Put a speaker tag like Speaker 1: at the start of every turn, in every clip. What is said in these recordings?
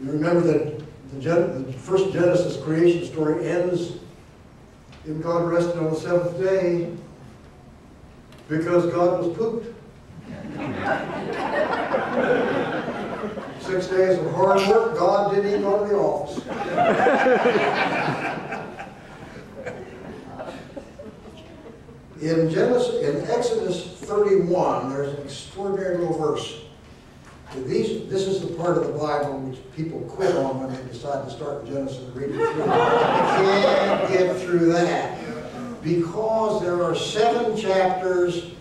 Speaker 1: You remember that the first Genesis creation story ends in God rested on the seventh day because God was pooped. 6 days of hard work, God didn't even go to the office. In Exodus 31, there's an extraordinary little verse. This is the part of the Bible which people quit on when they decide to start Genesis and read it through. Can't get through that. Because there are 7 chapters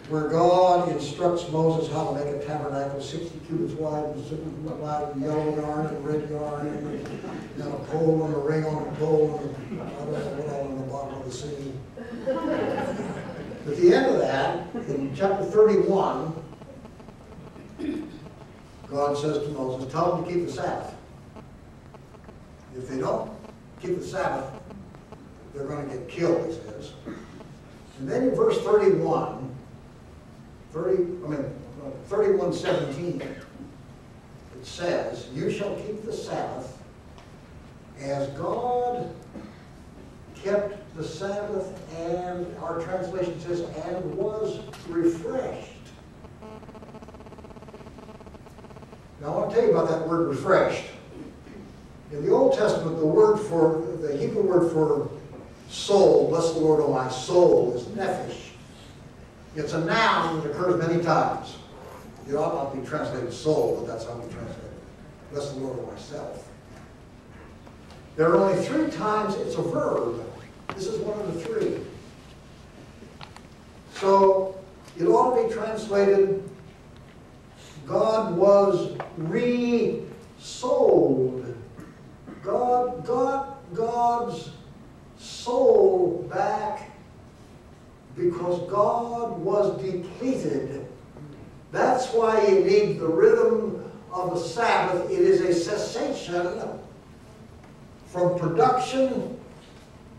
Speaker 1: where God instructs Moses how to make a tabernacle 60 cubits wide and yellow yarn and red yarn and a pole and a ring on a pole and I don't know what all in the bottom of the sea. At the end of that, in chapter 31, God says to Moses, tell them to keep the Sabbath. If they don't keep the Sabbath, they're going to get killed, he says. And then in verse 31:17, it says, you shall keep the Sabbath as God kept the Sabbath, and our translation says, and was refreshed. Now I want to tell you about that word refreshed. In the Old Testament, the Hebrew word for soul, bless the Lord, O my soul, is nephesh. It's a noun that occurs many times. It ought not be translated soul, but that's how we translate it. Bless the Lord, O myself. There are only 3 times it's a verb. This is one of the 3. So it ought to be translated, God was re-souled. God got God's soul back because God was depleted. That's why you need the rhythm of the Sabbath. It is a cessation from production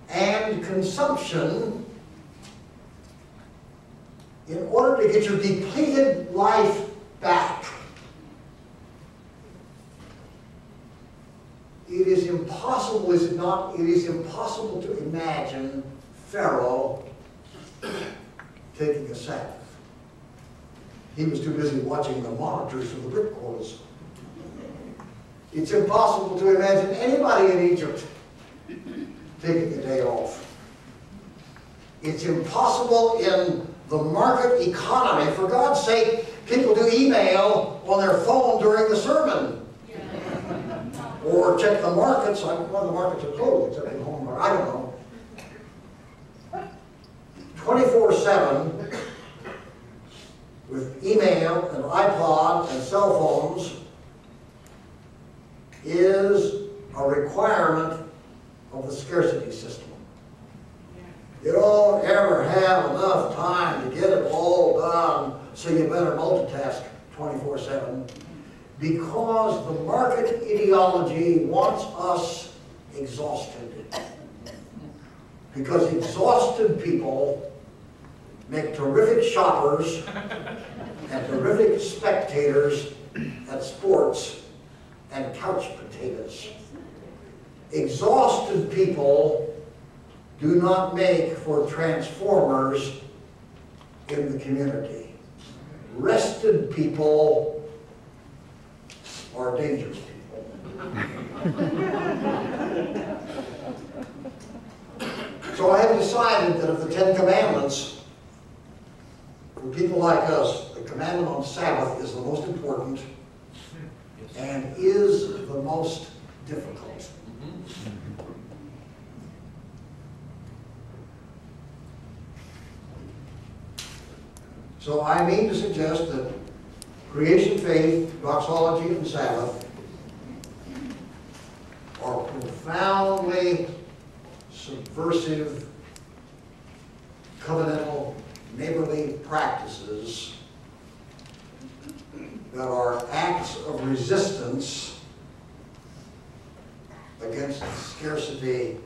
Speaker 1: and consumption in order to get your depleted life back. It is impossible, is it not? It is impossible to imagine Pharaoh taking a Sabbath. He was too busy watching the monitors of the brick quarters. It's impossible to imagine anybody in Egypt taking a day off. It's impossible in the market economy. For God's sake, people do email on their phone during the sermon. Or check the markets. Well, the markets are closed except in home market. I don't know. 24/7 with email and iPod and cell phones is a requirement of the scarcity system. You don't ever have enough time to get it all done, so you better multitask 24/7. Because the market ideology wants us exhausted. Because exhausted people make terrific shoppers and terrific spectators at sports and couch potatoes. Exhausted people do not make for transformers in the community. Rested people are dangerous people. So I have decided that of the 10 Commandments, for people like us, the commandment on Sabbath is the most important and is the most difficult. So I mean to suggest that creation faith, doxology, and Sabbath are profoundly subversive, covenantal, neighborly practices that are acts of resistance against the scarcity